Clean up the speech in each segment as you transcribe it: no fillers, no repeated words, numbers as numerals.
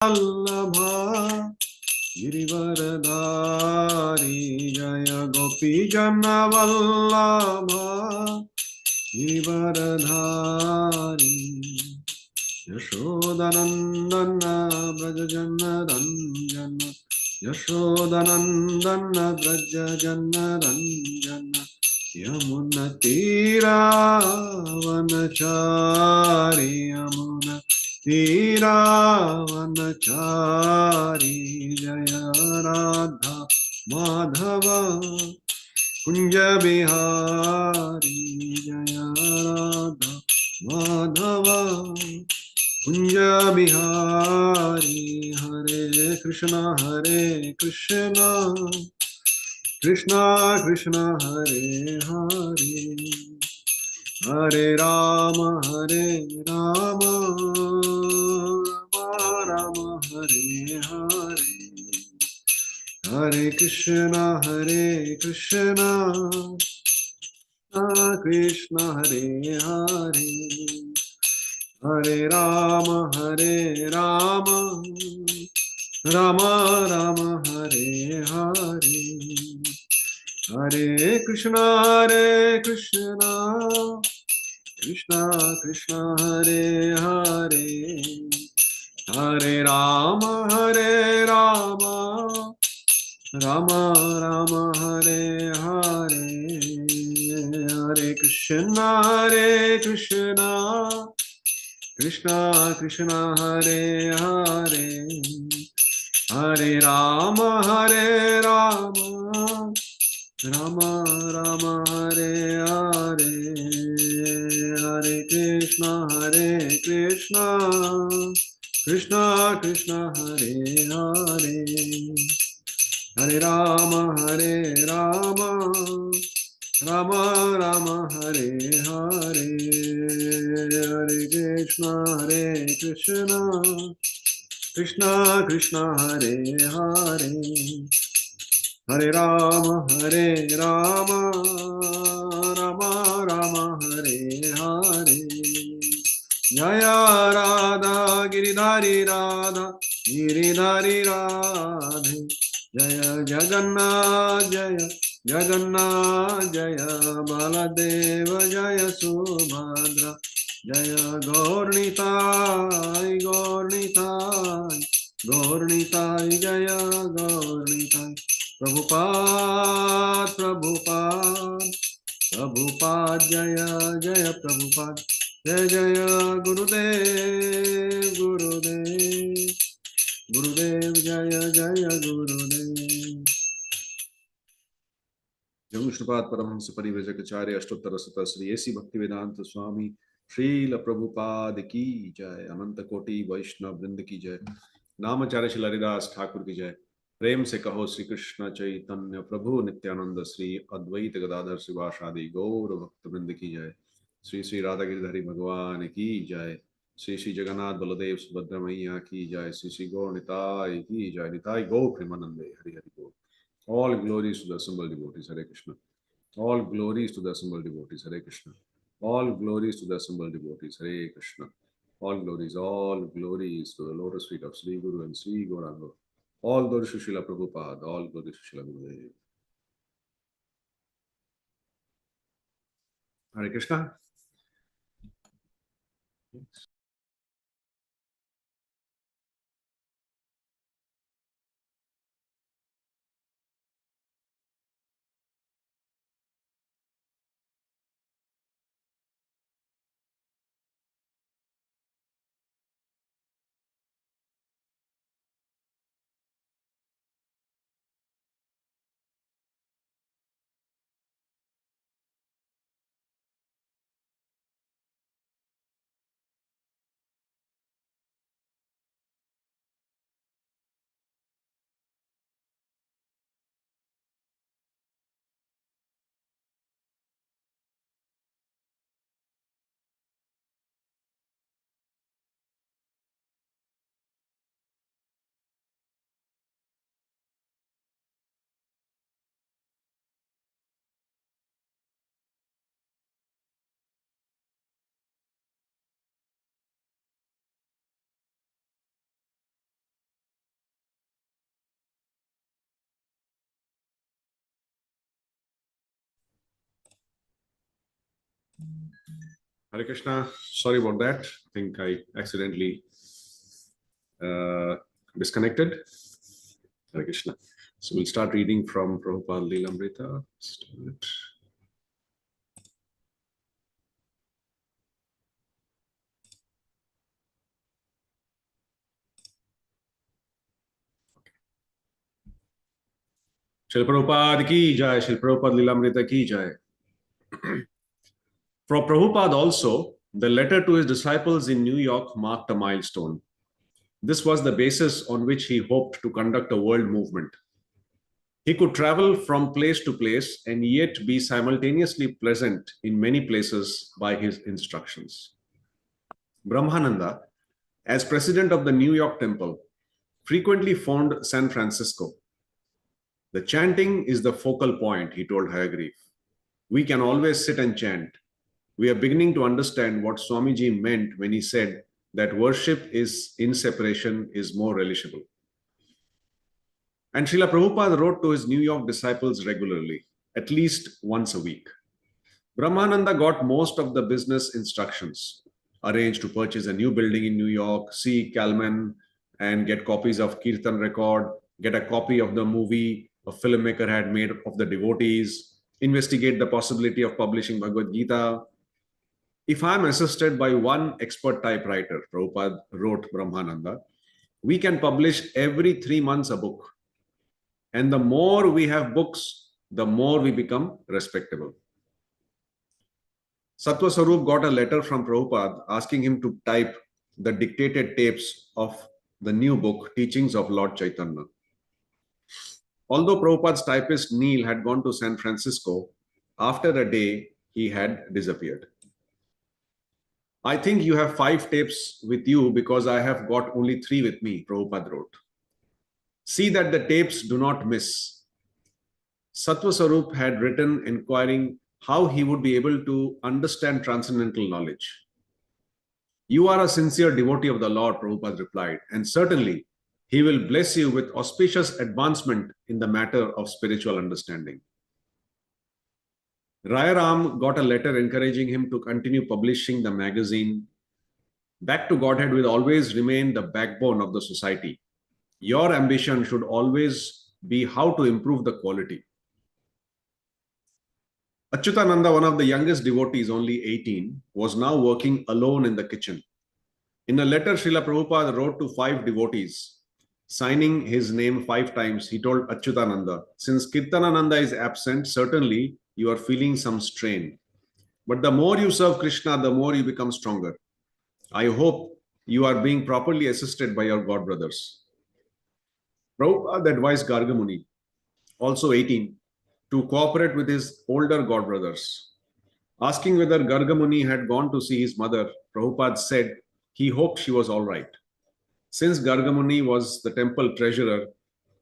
वल्लभा गिरिवरधारी जय गोपीजन वल्लभा गिरिवरधारी यशोदनन्दन व्रजजनरञ्जन यशोदनन्दन व्रजजनरञ्जन यमुनतीरावनचारि यमुनतीरावनचारि जय राधा माधव कुंज बिहारी जय राधा माधव कुंज बिहारी हरे कृष्णा कृष्णा कृष्णा हरे हरे हरे राम राम राम हरे हरे हरे कृष्णा कृष्णा कृष्ण हरे हरे हरे राम राम राम राम हरे हरे हरे कृष्णा कृष्णा कृष्णा कृष्णा हरे हरे हरे राम राम राम राम हरे हरे हरे कृष्णा कृष्णा कृष्णा कृष्णा हरे हरे हरे राम राम राम राम हरे हरे हरे कृष्णा कृष्णा कृष्णा कृष्णा हरे हरे हरे राम राम राम राम हरे हरे हरे कृष्णा कृष्णा कृष्णा कृष्णा हरे हरे हरे राम राम राम राम हरे हरे जय राधा गिरिधारी राधे जय जगन्नाथ जय बलदेव जय सुभद्रा जय गौरनिताय जय गौरनिताय प्रभुपाद जय प्रभुपाद जय गुरुदेव जय गुरुदेव जय विष्णुपाद परमहंस परिव्रजकाचार्य अष्टोत्तर शत श्री ऐसी भक्तिवेदांत स्वामी श्रील प्रभुपाद की जय अनंत कोटि वैष्णव वृंद की जय नामाचार्य श्री हरिदास ठाकुर की जय प्रेम से कहो श्री कृष्ण चैतन्य प्रभु नित्यानंद श्री अद्वैत गदाधर शिवासादि गौर भक्त वृंद की जय श्री श्री राधा गिरिधारी भगवान की जय श्री श्री जगन्नाथ बलदेव सुभद्रा मैया की जय श्री श्री गौर निताय की जय निताय गौ प्रेमानंदे हरि हरि बोल All glories to the assembled devotees, Hare Krishna. All glories to the assembled devotees, Hare Krishna. All glories to the assembled devotees, Hare Krishna. All glories to the lotus feet of Sri Guru and Sri Gauranga. All glories to Srila Prabhupada, all glories to Srila Gurudev. Hare Krishna. Hare Krishna. Sorry about that. I think I accidentally disconnected. Hare Krishna. So we'll start reading from Prabhupada Leelamrita. Shri Prabhupada ki jai, Shri Prabhupada Leelamrita ki jai. For Prabhupada also, the letter to his disciples in New York marked a milestone. This was the basis on which he hoped to conduct a world movement. He could travel from place to place and yet be simultaneously present in many places by his instructions. Brahmananda, as president of the New York Temple, frequently phoned San Francisco. The chanting is the focal point, he told Hayagreef. We can always sit and chant. We are beginning to understand what Swamiji meant when he said that worship is in separation is more relishable. And Srila Prabhupada wrote to his New York disciples regularly, at least once a week. Brahmananda got most of the business instructions, arranged to purchase a new building in New York, see Kalman and get copies of Kirtan record, get a copy of the movie a filmmaker had made of the devotees, investigate the possibility of publishing Bhagavad Gita. If I am assisted by one expert typewriter, Prabhupada wrote Brahmananda, we can publish every 3 months a book. And the more we have books, the more we become respectable. Sattva Sarup got a letter from Prabhupada asking him to type the dictated tapes of the new book, Teachings of Lord Chaitanya. Although Prabhupada's typist Neil had gone to San Francisco, after a day, he had disappeared. I think you have 5 tapes with you because I have got only 3 with me, Prabhupada wrote. See that the tapes do not miss. Sattva Sarup had written inquiring how he would be able to understand transcendental knowledge. You are a sincere devotee of the Lord, Prabhupada replied, and certainly he will bless you with auspicious advancement in the matter of spiritual understanding. Rayaram got a letter encouraging him to continue publishing the magazine. Back to Godhead will always remain the backbone of the society. Your ambition should always be how to improve the quality. Achyutananda, one of the youngest devotees, only 18, was now working alone in the kitchen. In a letter Srila Prabhupada wrote to 5 devotees, signing his name 5 times, he told Achyutananda, since Kirtanananda is absent, certainly you are feeling some strain. But the more you serve Krishna, the more you become stronger. I hope you are being properly assisted by your god brothers. Prabhupada advised Gargamuni, also 18, to cooperate with his older god brothers. Asking whether Gargamuni had gone to see his mother, Prabhupada said he hoped she was all right. Since Gargamuni was the temple treasurer,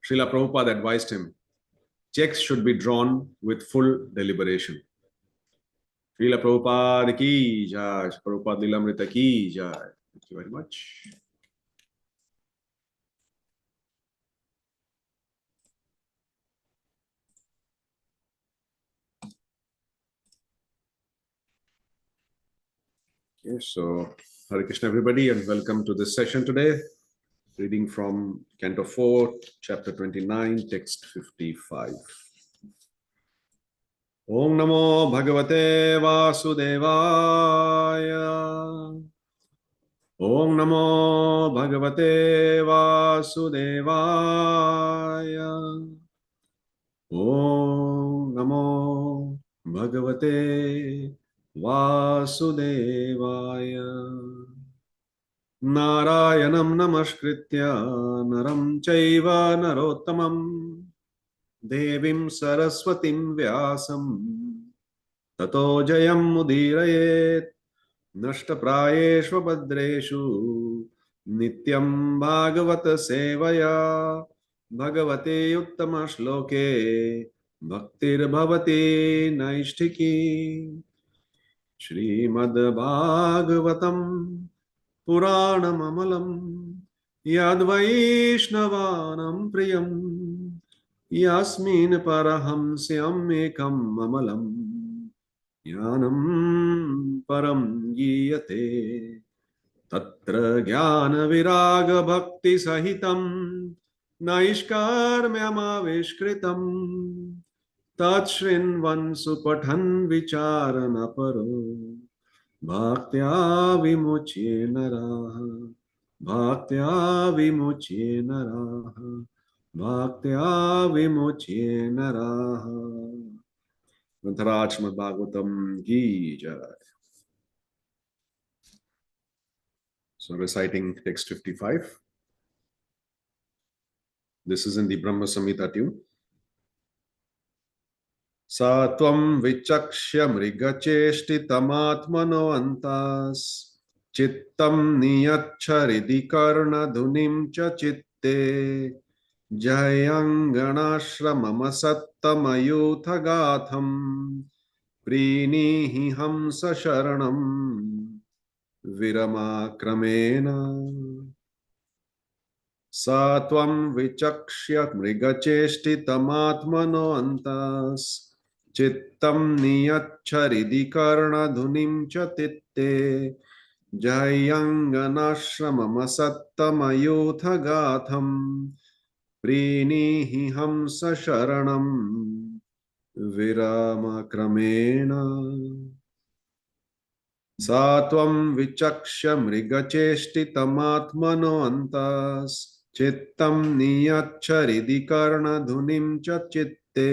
Srila Prabhupada advised him, checks should be drawn with full deliberation. Srila Prabhupada ki jai, Prabhupada Leelamrita ki jai. Thank you very much. Okay, so Hare Krishna everybody and welcome to this session today. Reading from Canto 4, Chapter 29, Text 55. Om Namo Bhagavate Vasudevaya. Om Namo Bhagavate Vasudevaya. Om Namo Bhagavate Vasudevaya. Narayanam Namaskritya Naram Chaiva Narottamam Devim Saraswatim Vyasam Tato Jayam Mudirayet Nashtaprayeshva Badreshu Nityam Bhagavata Sevaya Bhagavate Uttama Shloke Bhaktir Bhavati Naishtiki Shrimad Bhagavatam Puranam Amalam Yad Vaishnavanam Priyam Yasmin Parahamsyam Ekam Amalam ज्ञानं परं गीयते तत्र ज्ञानविरागभक्तिसहितं नैष्कर्म्यमाविष्कृतम् तच्छृण्वन् सुपठन् विचारनपरो भक्त्या विमुच्ये नराः भक्त्या विमुच्ये नराः भक्त्या विमुच्ये नराः। ग्रंथराज श्रीमद् भागवतम की जय। So reciting text 55. This is in the Brahma Samhita tune. Sa tvam vichakshya mrigacheштитаматмано antas chittam niyacharidi karna dhunim cha chitte jayanganashramam sattamayutha gatham प्रीणीहि हंस शरणं विरमाक्रमेण सा त्वं विचक्ष्य मृगचेष्टितमात्मनो अन्तस् चित्तं नियच्छहृदि कर्णधुनिं च तित्ते जह्यङ्गनाश्रममसत्तमयूथ गाथं प्रीणीहि हंस शरणं विरामक्रमेण सा त्वं विचक्ष्य मृगचेष्टितमात्मनो अन्तस् चित्तं नियच्छहृदि कर्णधुनिं च चित्ते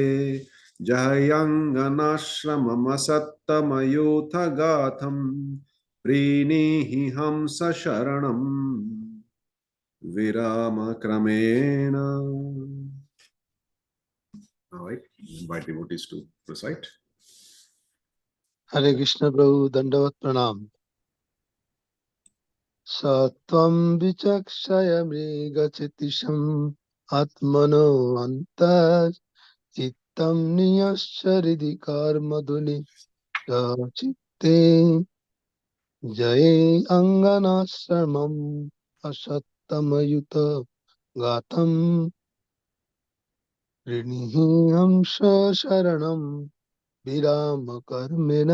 जह्यङ्गनाश्रममसत्तमयूथ गाथं प्रीणीहि हंस शरणं विरामक्रमेण. All right, invite devotees to recite. हरे कृष्ण प्रभु दंडवत प्रणाम। सत्वं विचक्षय मृगचितिषम् आत्मनो अन्तः चित्तं नियश्चरति कर्मधुनि चित्ते जये अङ्गनाश्रमम् असत्तमयुत गातं ऋणिहि हंस शरणं विराम क्रमेण।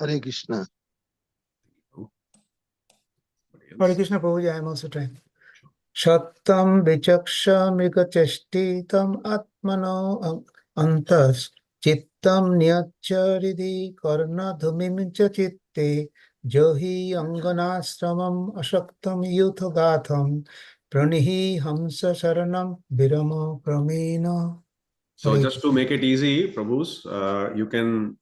हरे Krishna. Hare Krishna Prabhuji, I am also trying. Shattam vichaksha mrigacheštitam atmano antas chittam nyacharidi karna dhumim cha chitte johi anganasramam ashaktam yutha gatham pranihi hamsa saranam virama pramena. So just to make it easy, Prabhus, you can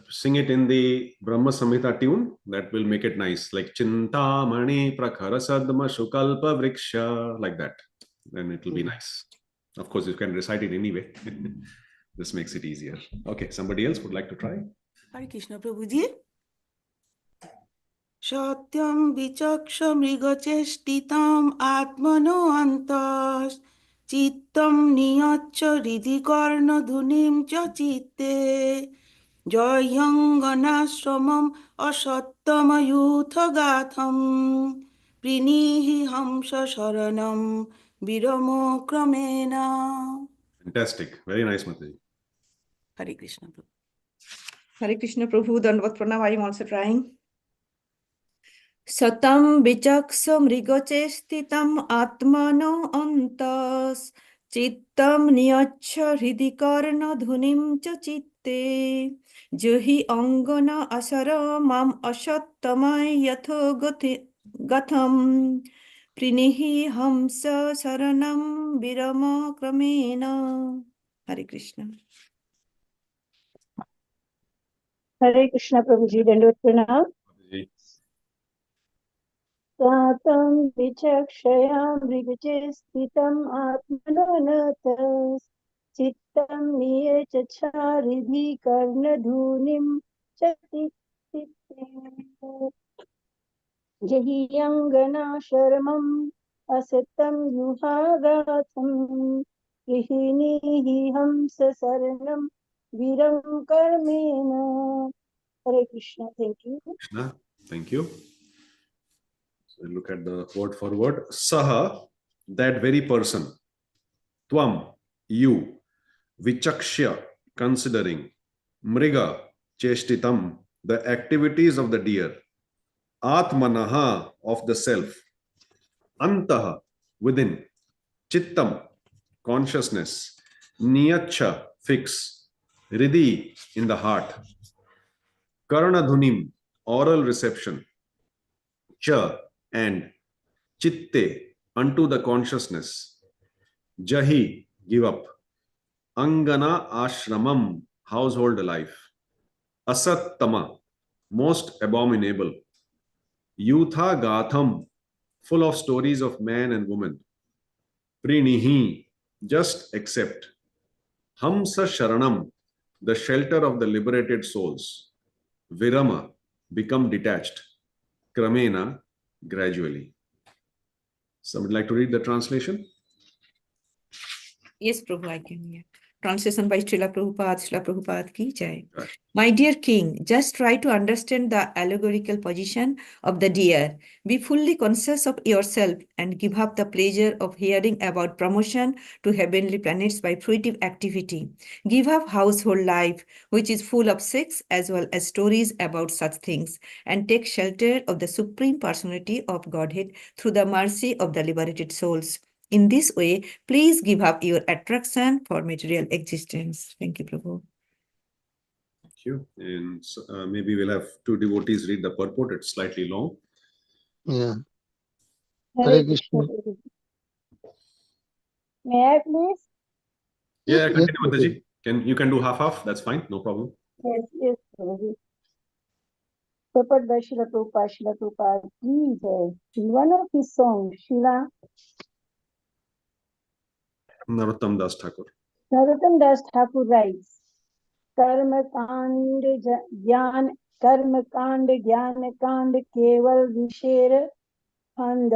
sing it in the Brahma Samhita tune. That will make it nice, like Chintamani Prakhara Sadma Shukalpa Vriksha, like that. Then it will be nice. Of course, you can recite it anyway. This makes it easier. Okay, somebody else would like to try? Hare Krishna Prabhuji. Satyam vichaksha mrigacheštitam atmano antas chittam niyaccha ridhi karna dhunim cha chitte jayanganasamam asattamayutha gatham prinihi hamsa sharanam viramo kramena. Fantastic. Very nice, Mataji. Hare Krishna Prabhu. Hare Krishna Prabhu, Dandavat Pranam. I am also trying. Satam vichaksa mrigacheštitam atmano antas chittam niyaccha hridi karna dhunim cha chitte jahi angana asara mam asattamay yatho gatham prinihi hamsa saranam virama kramena. Hare Krishna. Hare Krishna Prabhuji, Dandavat Pranam. Satam vichakshaya mrigache sthitam atmanonatas chittam niyachacharidhi karnadhunim chatitte jahiyangana sharamam asatam yuhagatham grihinihi hamsa saranam viram karmena. Hare Krishna. Thank you. Krishna, thank you. So look at the word for word. Saha, that very person. Tvam, you. Vichakshya, considering. Mriga cheshtitam, the activities of the deer. Atmanaha, of the self. Antaha, within. Chittam, consciousness. Niyacha, fix. Ridhi, in the heart. Karanadhunim, oral reception. Cha, and. Chitte, unto the consciousness. Jahi, give up. Angana ashramam, household life. Asattama, most abominable. Yutha gatham, full of stories of man and woman. Prinihi, just accept. Hamsa sharanam, the shelter of the liberated souls. Virama, become detached. Kramena, gradually. Someone would like to read the translation? Yes, Prabhu, I can hear. Translation by Srila Prabhupada ki jai. Right. My dear king, just try to understand the allegorical position of the deer. Be fully conscious of yourself and give up the pleasure of hearing about promotion to heavenly planets by fruitive activity. Give up household life, which is full of sex as well as stories about such things, and take shelter of the Supreme Personality of Godhead through the mercy of the liberated souls. In this way, please give up your attraction for material existence. Thank you, Prabhu. Thank you. And maybe we'll have two devotees read the purport. It's slightly long. Yeah. Hare Hare Krishna. Krishna. Prabhuji. May I please? Yeah, Yes, continue, Prabhu. Mataji. You can do half. That's fine. No problem. Yes, Prabhuji. Purport by Srila Prabhupada ki jai. In one of his songs, Srila Narottam Das Thakur. Narottam Das Thakur writes, कर्म कांड ज्ञान कांड केवल विशेर फंद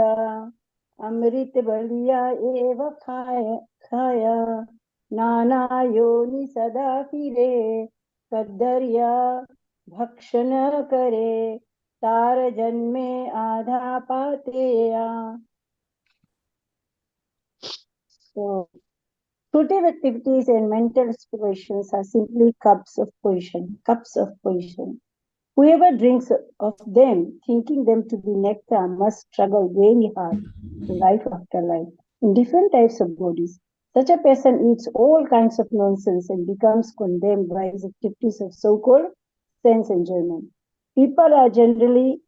अमृत बलिया एव खाया नाना योनि सदा फिरे कद्दरिया भक्षण करे तार जन्मे आधा पातेया. So fruitive activities and mental aspirations are simply cups of poison. Whoever drinks of them, thinking them to be nectar, must struggle very hard, life after life, in different types of bodies. Such a person eats all kinds of nonsense and becomes condemned by his activities of so-called sense enjoyment. People are generally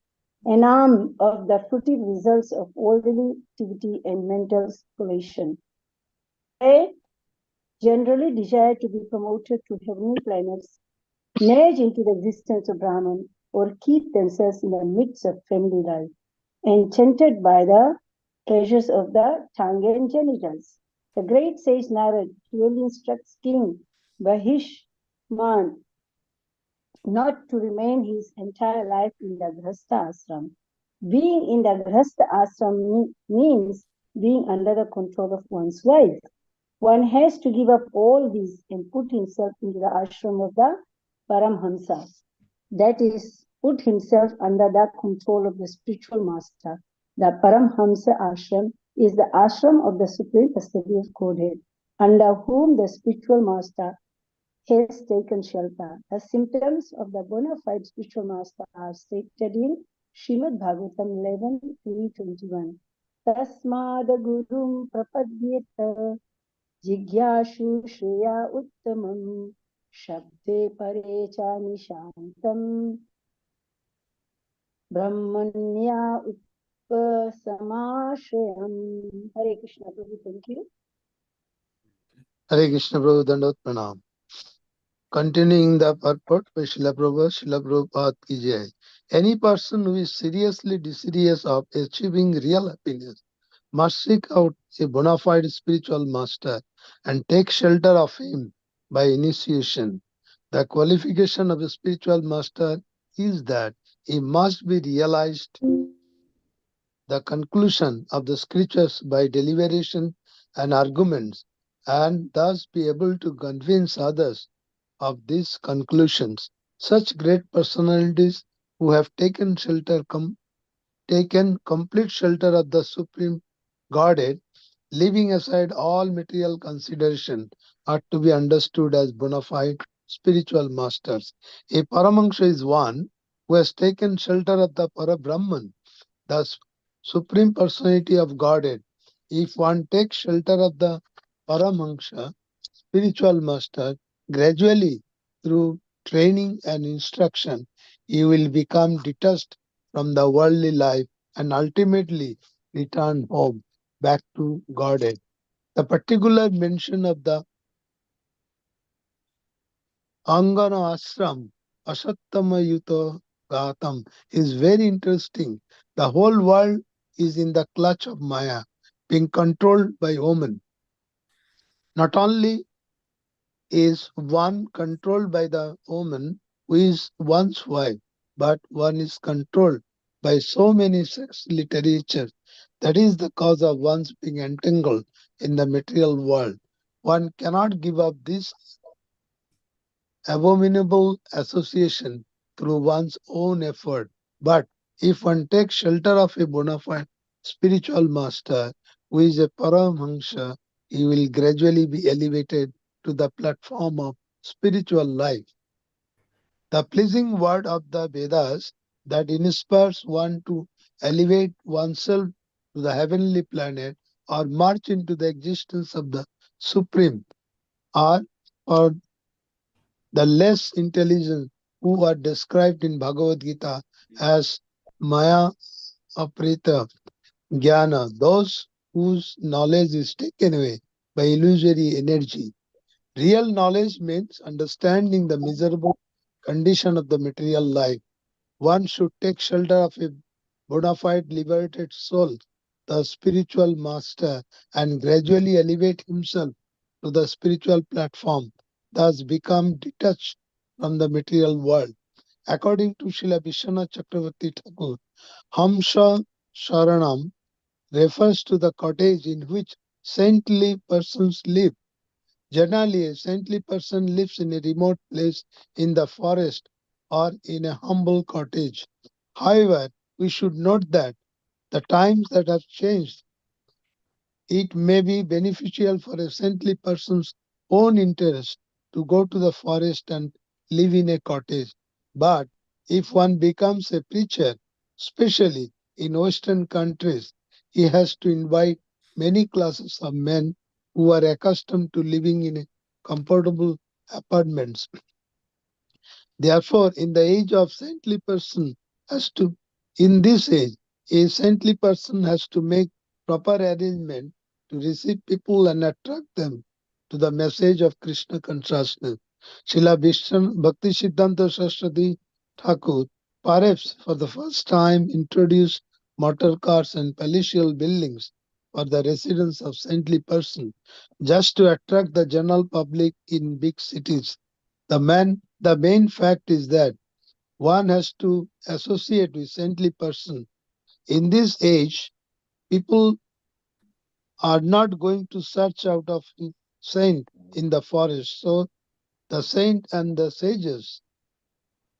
enamored of the fruitive results of worldly activity and mental speculation. They generally desire to be promoted to heavenly planets, merge into the existence of Brahman, or keep themselves in the midst of family life, enchanted by the treasures of the tongue and genitals. The great sage Narad clearly instructs King Bahishman not to remain his entire life in the Grihastha ashram. Being in the Grihastha ashram means being under the control of one's wife. One has to give up all this and put himself into the ashram of the Paramhamsa. That is, put himself under the control of the spiritual master. The Paramhamsa ashram is the ashram of the Supreme Personality of Godhead, under whom the spiritual master has taken shelter. The symptoms of the bona fide spiritual master are stated in Srimad Bhagavatam 11:321. Tasmad gurum prapadyeta जिज्ञासु श्रेया उत्तमं शब्दे परे च निशान्तं ब्रह्मण्या उपसमाश्रयम्. Hare Krishna, Prabhu. Thank you. Hare Krishna, Prabhu. Dandavat Pranam. Continuing the purport by Srila Prabhupada ki jai. Any person who is seriously desirous of achieving real happiness must seek out a bona fide spiritual master and take shelter of him by initiation. The qualification of a spiritual master is that he must be realized the conclusion of the scriptures by deliberation and arguments, and thus be able to convince others of these conclusions. Such great personalities who have taken complete shelter of the Supreme Godhead leaving aside all material consideration, are to be understood as bona fide spiritual masters. A Paramahansa is one who has taken shelter of the Parabrahman, the Supreme Personality of Godhead. If one takes shelter of the Paramahansa, spiritual master, gradually through training and instruction, he will become detached from the worldly life and ultimately return home back to Godhead. The particular mention of the Angana Ashram, Ashattama Yuta Gatam, is very interesting. The whole world is in the clutch of Maya, being controlled by woman. Not only is one controlled by the woman who is one's wife, but one is controlled by so many sex literatures. That is the cause of one's being entangled in the material world. One cannot give up this abominable association through one's own effort. But if one takes shelter of a bona fide spiritual master who is a Paramahansa, he will gradually be elevated to the platform of spiritual life. The pleasing word of the Vedas that inspires one to elevate oneself to the heavenly planet or march into the existence of the Supreme are for the less intelligent who are described in Bhagavad Gita as Maya Aprita Jnana, those whose knowledge is taken away by illusory energy. Real knowledge means understanding the miserable condition of the material life. One should take shelter of a bona fide liberated soul, the spiritual master, and gradually elevate himself to the spiritual platform, thus become detached from the material world. According to Srila Vishwanath Chakravarti Thakur, Hamsa Sharanam refers to the cottage in which saintly persons live. Generally, a saintly person lives in a remote place in the forest or in a humble cottage. However, we should note that the times that have changed, it may be beneficial for a saintly person's own interest to go to the forest and live in a cottage. But if one becomes a preacher, especially in Western countries, he has to invite many classes of men who are accustomed to living in a comfortable apartments. Therefore, in the age of saintly person has to, in this age, a saintly person has to make proper arrangement to receive people and attract them to the message of Krishna consciousness. Srila Vishnu Bhakti Siddhanta Saraswati Thakur, perhaps for the first time, introduced motor cars and palatial buildings for the residence of saintly person, just to attract the general public in big cities. The main fact is that one has to associate with saintly person. In this age, people are not going to search out of saint in the forest. So the saint and the sages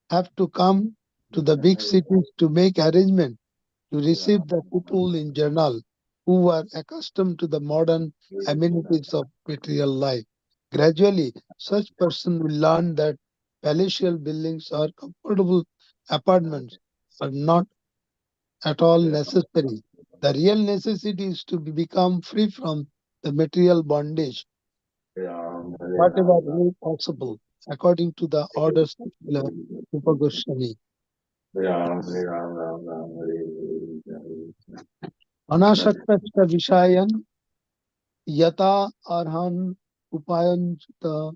have to come to the big cities to make arrangement to receive the people in general who are accustomed to the modern amenities of material life. Gradually, such person will learn that palatial buildings or comfortable apartments are not at all necessary. The real necessity is to become free from the material bondage, whatever way possible, according to the orders of the Rupa Goswami. Anasaktascha Vishayan Yata Arhan Upayanchita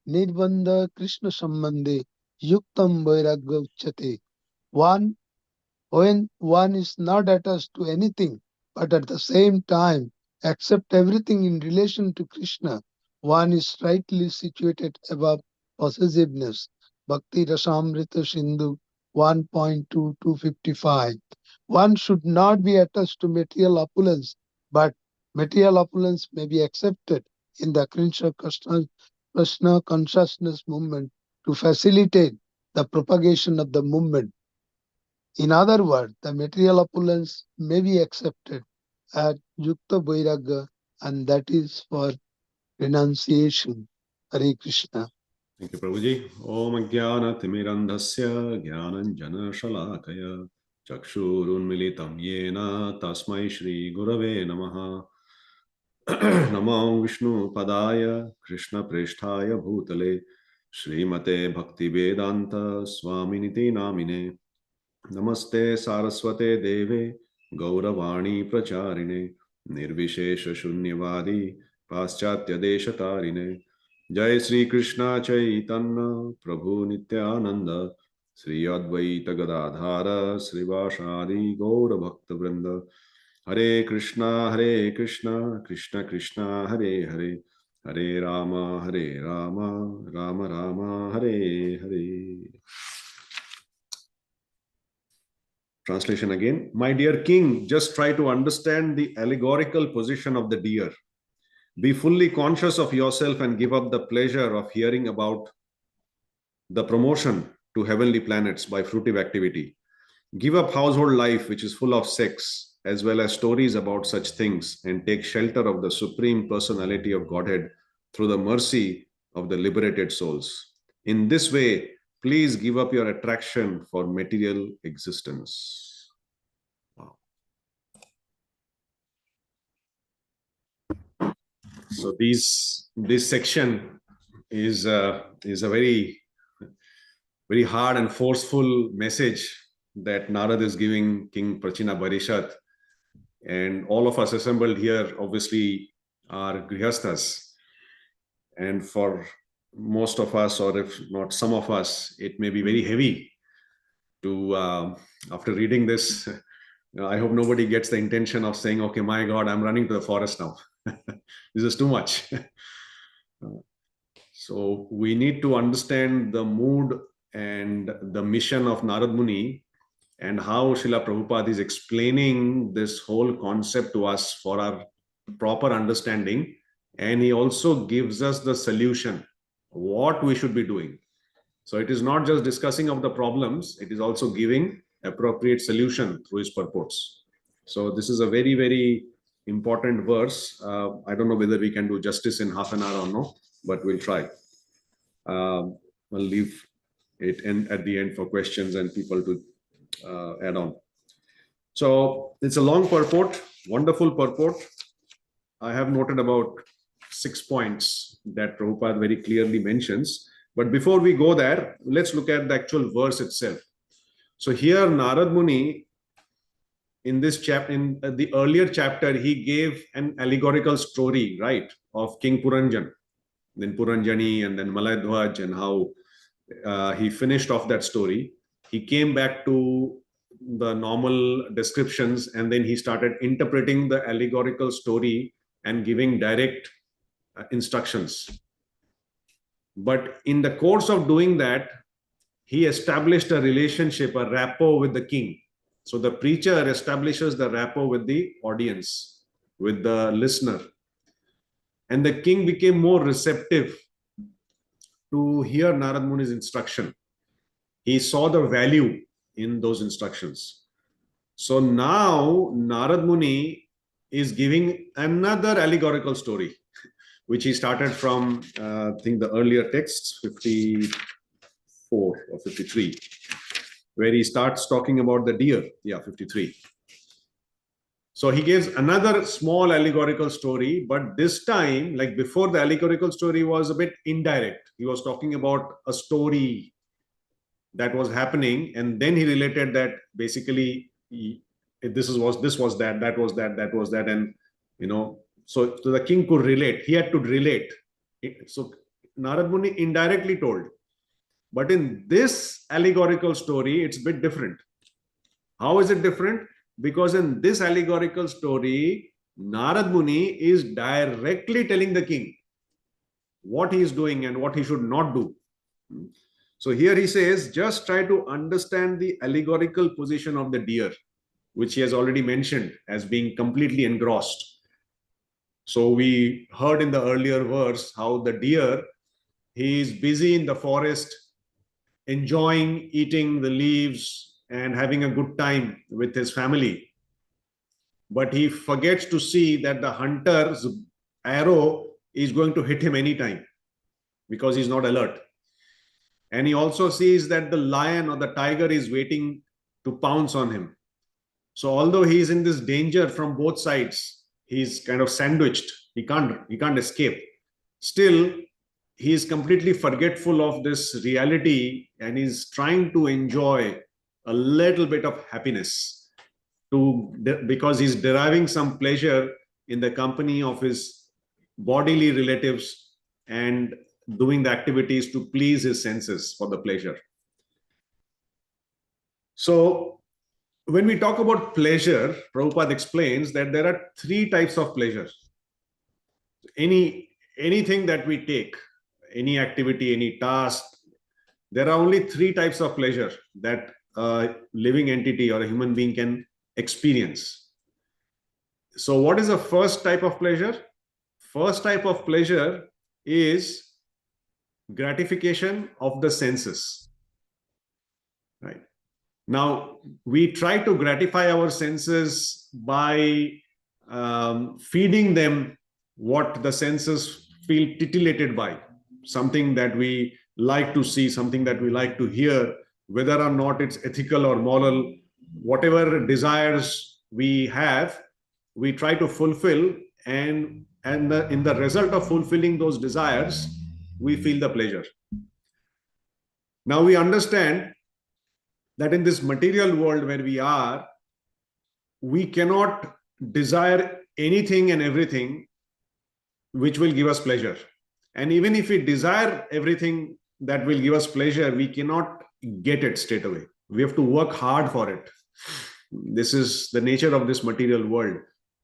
Nirbandha Krishna Sambandhe Yuktam Vairagya Uchyate. One, when one is not attached to anything, but at the same time accept everything in relation to Krishna, one is rightly situated above possessiveness. Bhakti Rasamrita Sindhu 1.2255. One should not be attached to material opulence, but material opulence may be accepted in the Krishna consciousness movement to facilitate the propagation of the movement. In other words, the material opulence may be accepted as Yukta Vairagya and that is for renunciation. Hare Krishna. Thank you, Prabhuji. Om Ajnana Timirandhasya Jnananjana Shalakaya Chakshurunmilitam Yena Tasmai Shri Gurave Namaha. Namo Vishnu Padaya Krishna Presthaya Bhutale Srimate Bhakti Vedanta Swaminiti Namine Namaste Saraswate Deve Gauravani Pracharine Nirvishesha Shunyavadi Paschatya Deshatarine Jai Sri Krishna Chaitanya Prabhu Nityananda Sri Advaita Gadadhara Srivasadi Gaura Bhakta Vrinda Hare Krishna Krishna Krishna Hare Hare Hare Rama Rama Rama Hare Hare. Translation again. My dear king, just try to understand the allegorical position of the deer. Be fully conscious of yourself and give up the pleasure of hearing about the promotion to heavenly planets by fruitive activity. Give up household life, which is full of sex, as well as stories about such things, and take shelter of the Supreme Personality of Godhead through the mercy of the liberated souls. In this way, please give up your attraction for material existence. Wow. So this section is a very hard and forceful message that Narad is giving King Prachina Barishat, and all of us assembled here obviously are grihasthas, and for most of us, or if not some of us, it may be very heavy to after reading this. I hope nobody gets the intention of saying, okay, my God, I'm running to the forest now. This is too much. So we need to understand the mood and the mission of Narad Muni, and how Srila Prabhupada is explaining this whole concept to us for our proper understanding. And he also gives us the solution, what we should be doing. So it is not just discussing of the problems, it is also giving appropriate solution through his purports. So this is a very, very important verse. I don't know whether we can do justice in half an hour or no, but we'll try. I'll leave it at the end for questions and people to add on. So it's a long purport, wonderful purport. I have noted about 6 points that Prabhupada very clearly mentions. But before we go there, let's look at the actual verse itself. So here Narad Muni, in this chapter, in the earlier chapter, he gave an allegorical story, right, of King Puranjan, then Puranjani, and then Malayadhwaj, and how he finished off that story. He came back to the normal descriptions, and then he started interpreting the allegorical story and giving direct instructions. But in the course of doing that, he established a relationship, a rapport with the king. So the preacher establishes the rapport with the audience, with the listener. And the king became more receptive to hear Narad Muni's instruction. He saw the value in those instructions. So now Narad Muni is giving another allegorical story, which he started from, I think, the earlier texts, 54 or 53, where he starts talking about the deer. Yeah, 53. So he gives another small allegorical story, but this time, like before, the allegorical story was a bit indirect. He was talking about a story that was happening, and then he related that basically this was that was that, and so the king could relate. He had to relate. So Narad Muni indirectly told, but in this allegorical story, it's a bit different. How is it different? Because in this allegorical story, Narad Muni is directly telling the king what he is doing and what he should not do. So here he says, just try to understand the allegorical position of the deer, which he has already mentioned as being completely engrossed. So we heard in the earlier verse how the deer, he is busy in the forest, enjoying eating the leaves and having a good time with his family. But he forgets to see that the hunter's arrow is going to hit him anytime because he's not alert. And he also sees that the lion or the tiger is waiting to pounce on him. So although he's in this danger from both sides, he's kind of sandwiched. He can't escape. Still, he is completely forgetful of this reality and is trying to enjoy a little bit of happiness because he's deriving some pleasure in the company of his bodily relatives and doing the activities to please his senses for the pleasure. So when we talk about pleasure, Prabhupada explains that there are three types of pleasure. Anything that we take, any activity, any task, there are only three types of pleasure that a living entity or a human being can experience. So what is the first type of pleasure? First type of pleasure is gratification of the senses. Right. Now, we try to gratify our senses by feeding them what the senses feel titillated by, something that we like to see, something that we like to hear, whether or not it's ethical or moral, whatever desires we have, we try to fulfill, and in the result of fulfilling those desires, we feel the pleasure. Now we understand that in this material world where we are, we cannot desire anything and everything which will give us pleasure. And even if we desire everything that will give us pleasure, we cannot get it straight away. We have to work hard for it. This is the nature of this material world.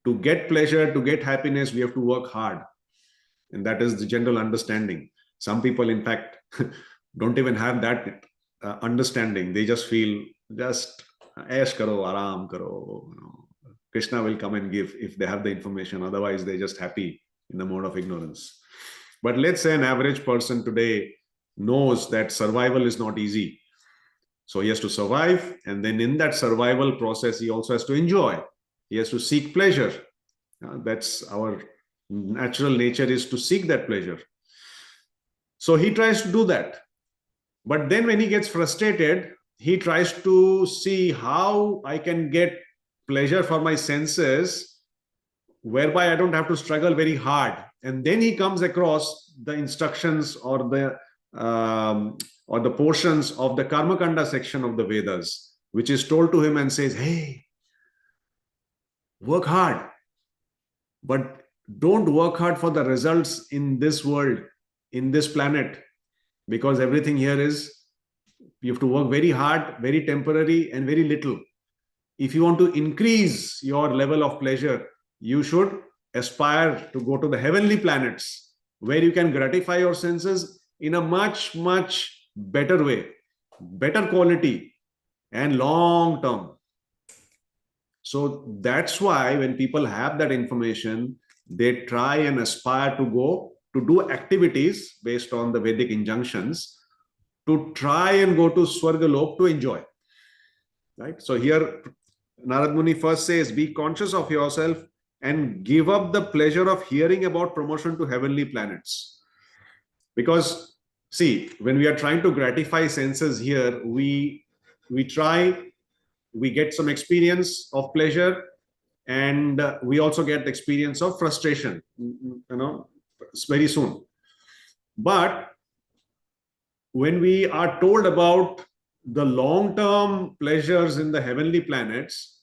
To get pleasure, to get happiness, we have to work hard. And that is the general understanding. Some people, in fact, don't even have that understanding. They just feel, just aish karo, aram karo. Krishna will come and give if they have the information. Otherwise, they're just happy in the mode of ignorance. But let's say an average person today knows that survival is not easy. So he has to survive. And then in that survival process, he also has to enjoy. He has to seek pleasure. That's our natural nature, is to seek that pleasure. So he tries to do that. But then when he gets frustrated, he tries to see how I can get pleasure for my senses, whereby I don't have to struggle very hard. And then he comes across the instructions or the portions of the Karmakanda section of the Vedas, which is told to him and says, hey, work hard, but don't work hard for the results in this world, in this planet, because everything here is, you have to work very hard, very temporary, and very little. If you want to increase your level of pleasure, you should aspire to go to the heavenly planets, where you can gratify your senses in a much, much better way, better quality, and long term. So that's why when people have that information, they try and aspire to go to do activities based on the Vedic injunctions, to try and go to Swargalok to enjoy. Right? So here Narad Muni first says, be conscious of yourself and give up the pleasure of hearing about promotion to heavenly planets. Because see, when we are trying to gratify senses here, we get some experience of pleasure, and we also get the experience of frustration, very soon. But when we are told about the long-term pleasures in the heavenly planets,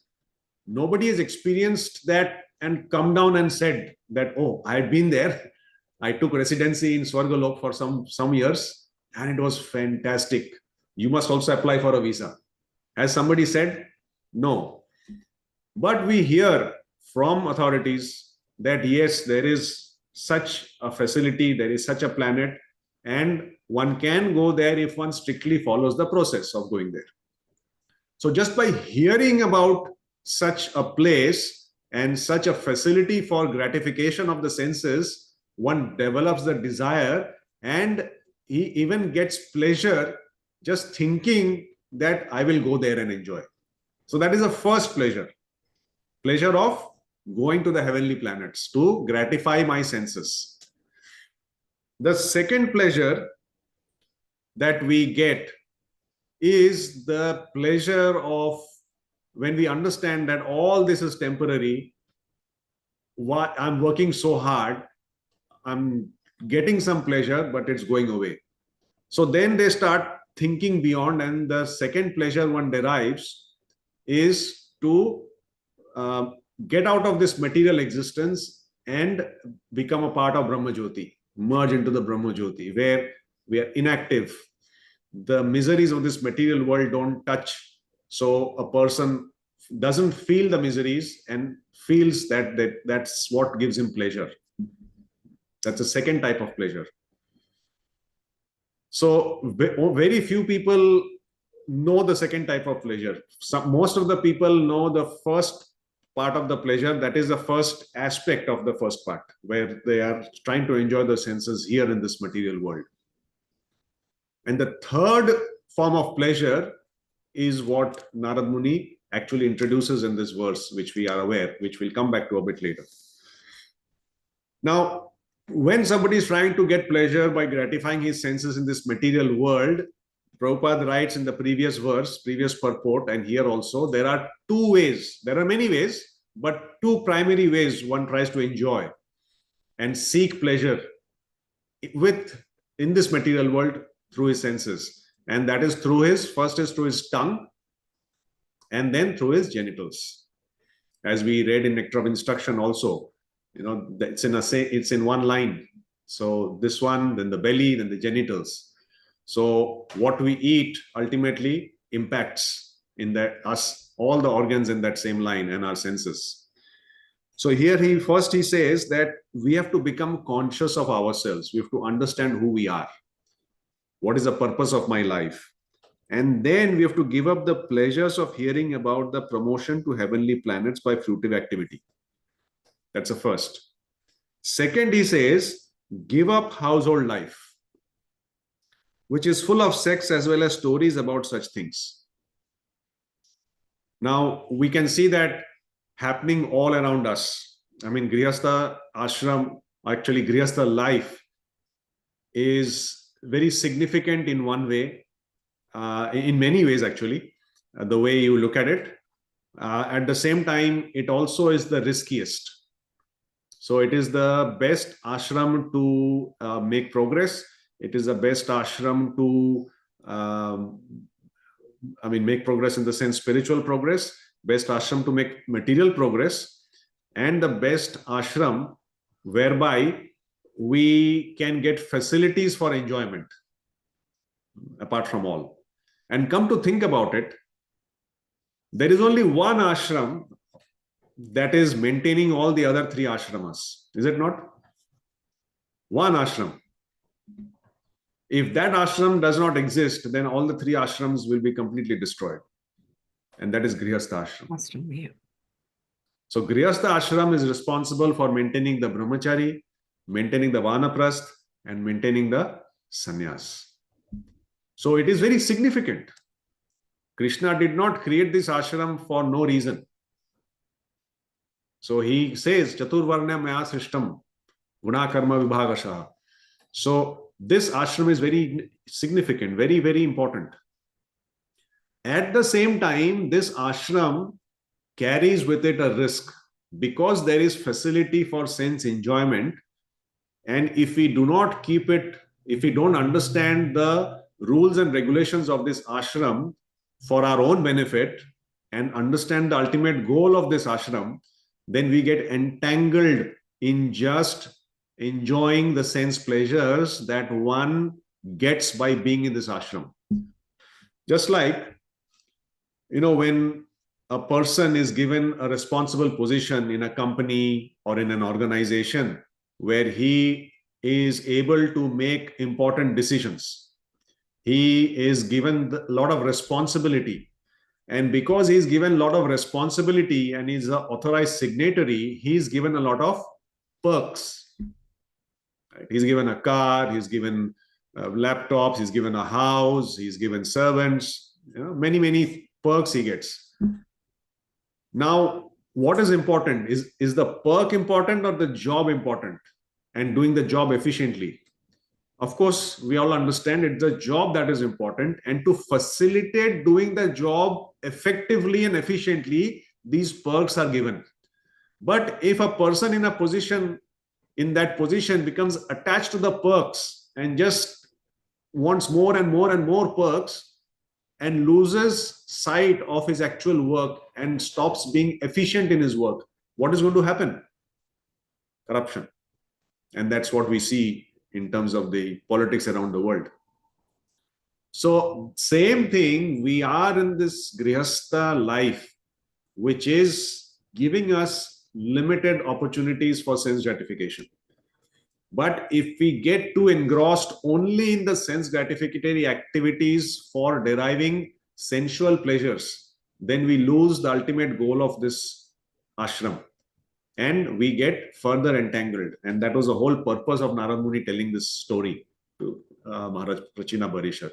nobody has experienced that and come down and said that, oh, I had been there. I took residency in Swargalok for some years, and it was fantastic. You must also apply for a visa. Has somebody said? No. But we hear from authorities that yes, there is such a facility, there is such a planet, and one can go there if one strictly follows the process of going there. So just by hearing about such a place and such a facility for gratification of the senses, one develops the desire, and he even gets pleasure just thinking that I will go there and enjoy. So that is the first pleasure. Pleasure of going to the heavenly planets to gratify my senses. The second pleasure that we get is the pleasure of when we understand that all this is temporary. What I'm working so hard, I'm getting some pleasure, but it's going away. So then they start thinking beyond, and the second pleasure one derives is to get out of this material existence and become a part of Brahma Jyoti, merge into the Brahma Jyoti, where we are inactive. The miseries of this material world don't touch. So a person doesn't feel the miseries and feels that's what gives him pleasure. That's a second type of pleasure. So very few people know the second type of pleasure. Most of the people know the first part of the pleasure. That is the first aspect of the first part, where they are trying to enjoy the senses here in this material world. And the third form of pleasure is what Narad Muni actually introduces in this verse, which we are aware, which we'll come back to a bit later. Now, when somebody is trying to get pleasure by gratifying his senses in this material world, Prabhupada writes in the previous verse, previous purport, and here also, there are two ways. There are many ways, but two primary ways one tries to enjoy and seek pleasure in this material world through his senses. And that is first is through his tongue, and then through his genitals. As we read in Nectar of Instruction also, it's in one line. So this one, then the belly, then the genitals. So what we eat ultimately impacts in all the organs in that same line and our senses. So here he says that we have to become conscious of ourselves. We have to understand who we are. What is the purpose of my life? And then we have to give up the pleasures of hearing about the promotion to heavenly planets by fruitive activity. That's the first. Second, he says, give up household life, which is full of sex as well as stories about such things. Now, we can see that happening all around us. I mean, Grihastha ashram, actually Grihastha life is very significant in one way, in many ways actually, the way you look at it. At the same time, it also is the riskiest. So it is the best ashram to make progress. It is the best ashram to, make progress in the sense spiritual progress, best ashram to make material progress, and the best ashram whereby we can get facilities for enjoyment apart from all. And come to think about it, there is only one ashram that is maintaining all the other three ashramas. Is it not? One ashram. If that ashram does not exist, then all the three ashrams will be completely destroyed. And that is Grihastha ashram. So Grihastha ashram is responsible for maintaining the brahmachari, maintaining the vanaprasth, and maintaining the sannyas. So it is very significant. Krishna did not create this ashram for no reason. So he says, Chaturvarna maya srishtam, guna karma vibhagashaha. So this ashram is very significant, very, very important. At the same time, this ashram carries with it a risk because there is facility for sense enjoyment. And if we do not keep it, if we don't understand the rules and regulations of this ashram for our own benefit and understand the ultimate goal of this ashram, then we get entangled in just enjoying the sense pleasures that one gets by being in this ashram. Just like, when a person is given a responsible position in a company or in an organization where he is able to make important decisions, he is given a lot of responsibility. And because he's given a lot of responsibility and he's an authorized signatory, he's given a lot of perks. Right? He's given a car, he's given laptops, he's given a house, he's given servants, many, many perks he gets. Now, what is important? Is the perk important or the job important? And doing the job efficiently? Of course, we all understand it's the job that is important, and to facilitate doing the job effectively and efficiently, these perks are given. But if a person in that position becomes attached to the perks and just wants more and more and more perks and loses sight of his actual work and stops being efficient in his work, what is going to happen? Corruption. And that's what we see in terms of the politics around the world. So same thing, we are in this Grihastha life, which is giving us limited opportunities for sense gratification. But if we get too engrossed only in the sense gratificatory activities for deriving sensual pleasures, then we lose the ultimate goal of this ashram. And we get further entangled. And that was the whole purpose of Narad Muni telling this story to Maharaj Prachina Barishat.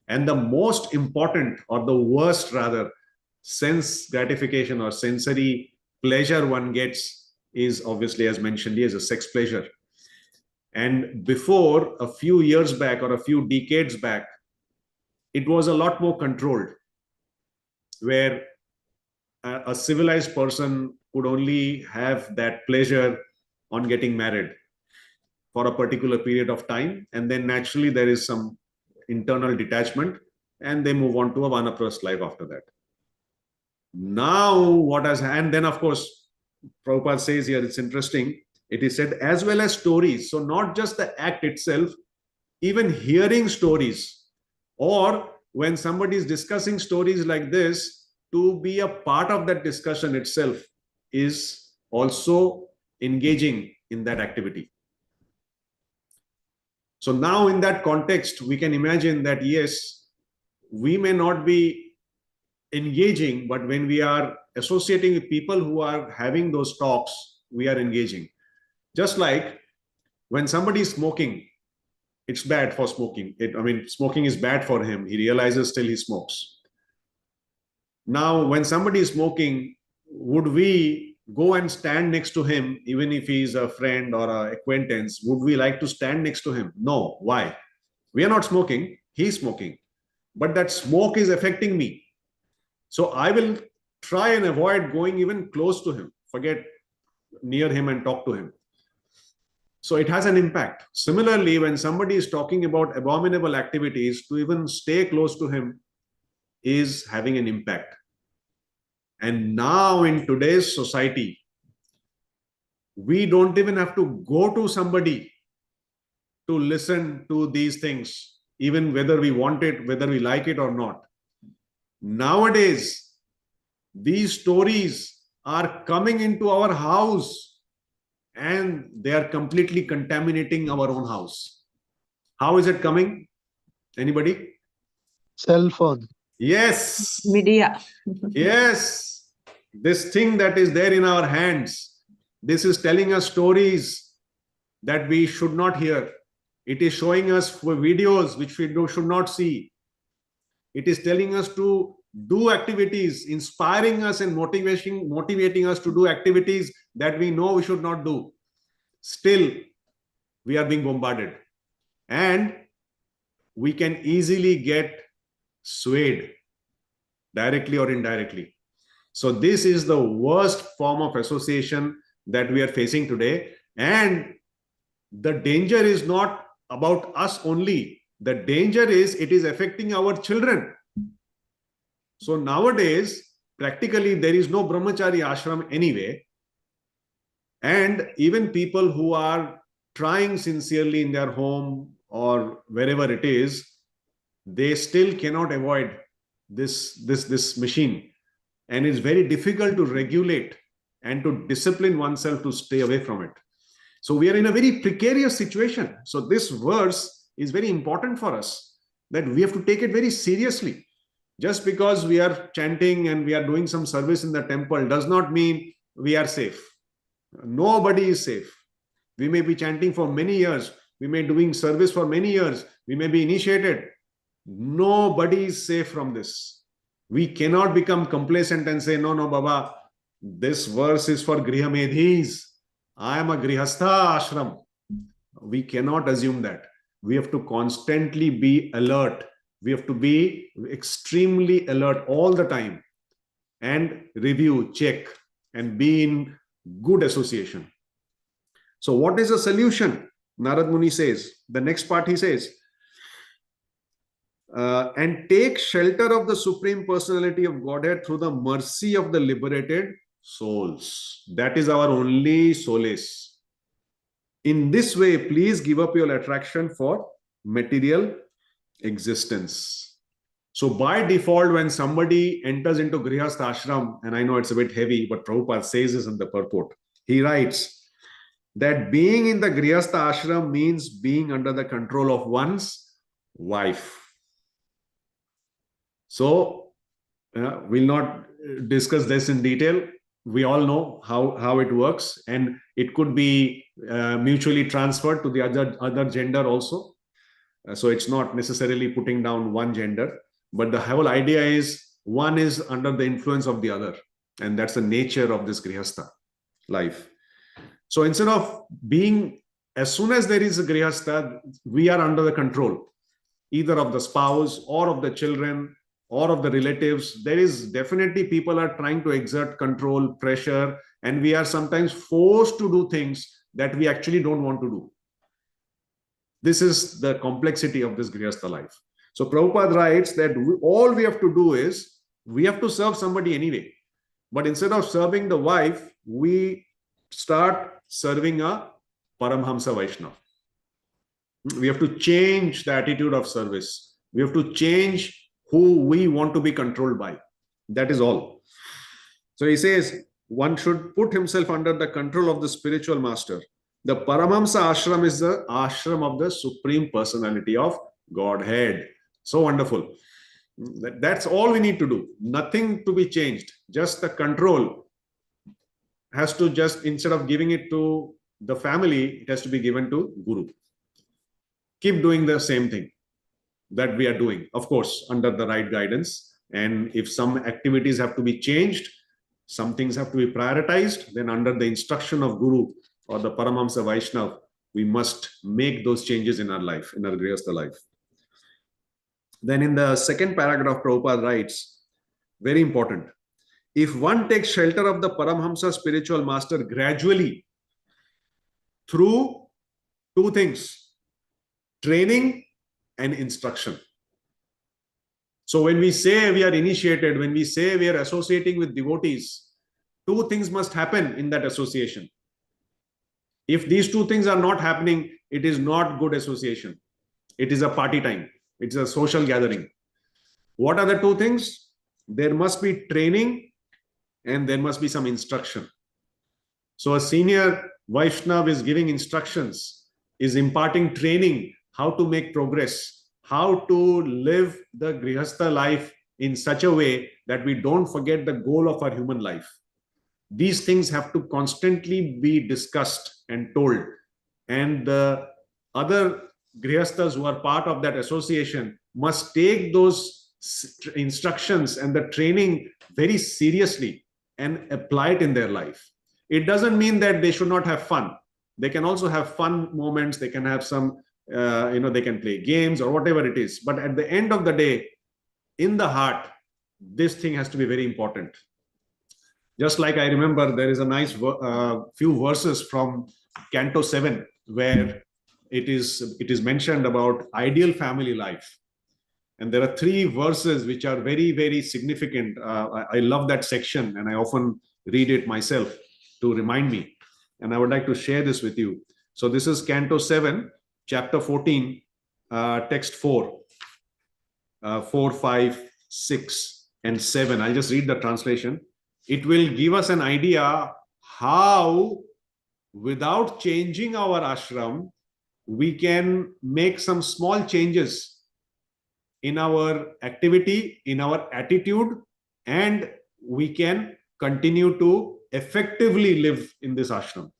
And the most important, or the worst rather, sense gratification or sensory pleasure one gets is obviously, as mentioned here, is a sex pleasure. And before, a few years back or a few decades back, it was a lot more controlled, where a civilized person could only have that pleasure on getting married for a particular period of time. And then naturally there is some internal detachment and they move on to a vanaprasth life after that. Now what has, and then of course, Prabhupada says here, it's interesting, it is said as well as stories. So not just the act itself, even hearing stories, or when somebody is discussing stories like this, to be a part of that discussion itself is also engaging in that activity. So now in that context, we can imagine that yes, we may not be engaging, but when we are associating with people who are having those talks, we are engaging. Just like when somebody is smoking, it's bad for smoking. Smoking is bad for him. He realizes still he smokes. Now, when somebody is smoking, would we go and stand next to him, even if he is a friend or an acquaintance? Would we like to stand next to him? No. Why? We are not smoking. He's smoking. But that smoke is affecting me. So I will try and avoid going even close to him, forget near him and talk to him. So it has an impact. Similarly, when somebody is talking about abominable activities, to even stay close to him is having an impact. And now in today's society, we don't even have to go to somebody to listen to these things, even whether we want it, whether we like it or not. Nowadays, these stories are coming into our house and they are completely contaminating our own house. How is it coming? Anybody? Cell phone. Yes. Media. Yes. This thing that is there in our hands, this is telling us stories that we should not hear. It is showing us videos which we should not see. It is telling us to do activities, inspiring us and motivating us to do activities that we know we should not do. Still, we are being bombarded. And we can easily get swayed, directly or indirectly. So this is the worst form of association that we are facing today. And the danger is not about us only. The danger is it is affecting our children. So nowadays, practically there is no brahmachari ashram anyway. And even people who are trying sincerely in their home or wherever it is, they still cannot avoid this machine. And it's very difficult to regulate and to discipline oneself to stay away from it. So we are in a very precarious situation. So this verse is very important for us, that we have to take it very seriously. Just because we are chanting and we are doing some service in the temple does not mean we are safe. Nobody is safe. We may be chanting for many years. We may be doing service for many years. We may be initiated. Nobody is safe from this. We cannot become complacent and say, no, Baba, This verse is for Grihamedhis. I am a Grihastha ashram. We cannot assume that. We have to constantly be alert. We have to be extremely alert all the time and review, check, and be in good association. So what is the solution? Narad Muni says, the next part he says, and take shelter of the Supreme Personality of Godhead through the mercy of the liberated souls. That is our only solace. In this way, please give up your attraction for material existence. So by default, when somebody enters into Grihastha ashram, and I know it's a bit heavy, but Prabhupada says this in the purport, he writes that being in the Grihastha ashram means being under the control of one's wife. So we'll not discuss this in detail. We all know how it works, and it could be mutually transferred to the other gender also. So it's not necessarily putting down one gender, but the whole idea is one is under the influence of the other, and that's the nature of this Grihastha life. So instead of being, as soon as there is a Grihastha, we are under the control either of the spouse or of the children or of the relatives. There is definitely people are trying to exert control, pressure, and we are sometimes forced to do things that we actually don't want to do. This is the complexity of this Grihastha life. So Prabhupada writes that all we have to do is, we have to serve somebody anyway. But instead of serving the wife, we start serving a Paramhamsa Vaishnava. We have to change the attitude of service. We have to change who we want to be controlled by. That is all. So he says, one should put himself under the control of the spiritual master. The Paramhamsa ashram is the ashram of the Supreme Personality of Godhead. So wonderful. That's all we need to do. Nothing to be changed. Just the control has to just, instead of giving it to the family, it has to be given to Guru. Keep doing the same thing that we are doing, of course, under the right guidance. And if some activities have to be changed, some things have to be prioritized, then under the instruction of Guru or the Paramhamsa Vaishnava, we must make those changes in our life, in our Grihastha life. Then in the second paragraph, Prabhupada writes, very important, if one takes shelter of the Paramhamsa spiritual master gradually through two things, training and instruction. So when we say we are initiated, when we say we are associating with devotees, two things must happen in that association. If these two things are not happening, it is not good association. It is a party time. It's a social gathering. What are the two things? There must be training and there must be some instruction. So a senior Vaishnava is giving instructions, is imparting training, how to make progress, how to live the Grihastha life in such a way that we don't forget the goal of our human life. These things have to constantly be discussed and told. And the other Grihasthas who are part of that association must take those instructions and the training very seriously and apply it in their life. It doesn't mean that they should not have fun. They can also have fun moments. They can have some, they can play games or whatever it is. But at the end of the day, in the heart, this thing has to be very important. Just like I remember, there is a nice few verses from Canto 7 where it is mentioned about ideal family life. And there are 3 verses which are very, very significant. I love that section and I often read it myself to remind me. And I would like to share this with you. So this is Canto 7, Chapter 14, Text 4, 4, 5, 6, and 7. I'll just read the translation. It will give us an idea how, without changing our ashram, we can make some small changes in our activity, in our attitude, and we can continue to effectively live in this ashram.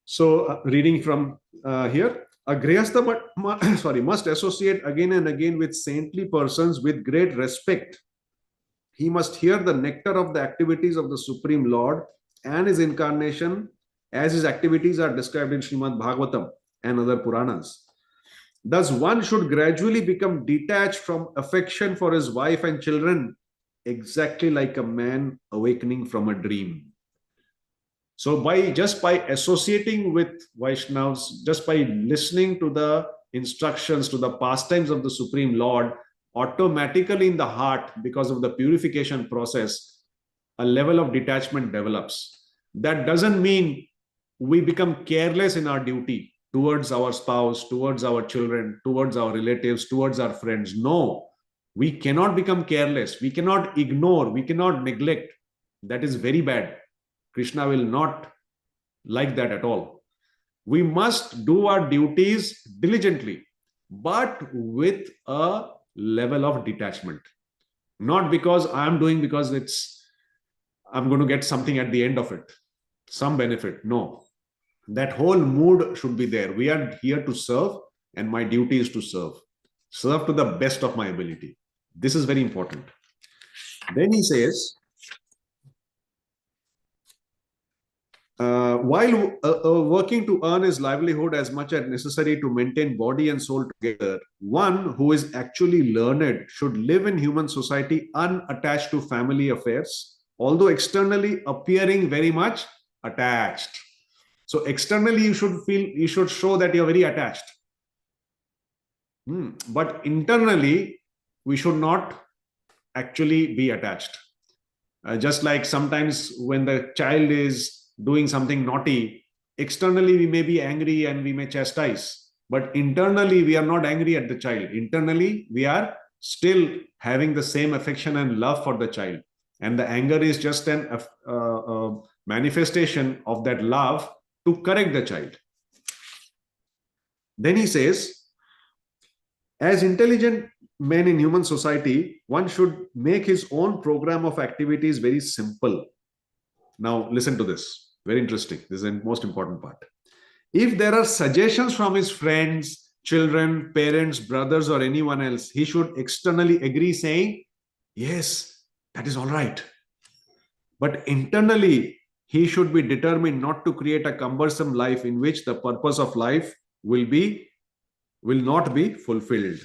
So, reading from here, a Grihastha must associate again and again with saintly persons with great respect. he must hear the nectar of the activities of the Supreme Lord and his incarnation, as his activities are described in Srimad Bhagavatam and other Puranas. Thus, one should gradually become detached from affection for his wife and children, exactly like a man awakening from a dream. So just by associating with Vaishnavas, just by listening to the instructions, to the pastimes of the Supreme Lord, automatically in the heart, because of the purification process, a level of detachment develops. That doesn't mean we become careless in our duty towards our spouse, towards our children, towards our relatives, towards our friends. No, we cannot become careless. We cannot ignore. We cannot neglect. That is very bad. Krishna will not like that at all. We must do our duties diligently, but with a level of detachment. Not because I'm doing because I'm going to get something at the end of it, some benefit. No, that whole mood should be there. We are here to serve, and my duty is to serve. Serve to the best of my ability. This is very important. Then he says, while working to earn his livelihood as much as necessary to maintain body and soul together, one who is actually learned should live in human society unattached to family affairs, although externally appearing very much attached. So externally you should show that you're very attached. But internally, we should not actually be attached. Just like sometimes when the child is doing something naughty, externally we may be angry and we may chastise, but internally we are not angry at the child. Internally we are still having the same affection and love for the child, and the anger is just a manifestation of that love to correct the child. Then he says, as intelligent men in human society, one should make his own program of activities very simple. Now, listen to this. Very interesting. This is the most important part. If there are suggestions from his friends, children, parents, brothers, or anyone else, he should externally agree, saying, yes, that is all right. But internally, he should be determined not to create a cumbersome life in which the purpose of life will not be fulfilled.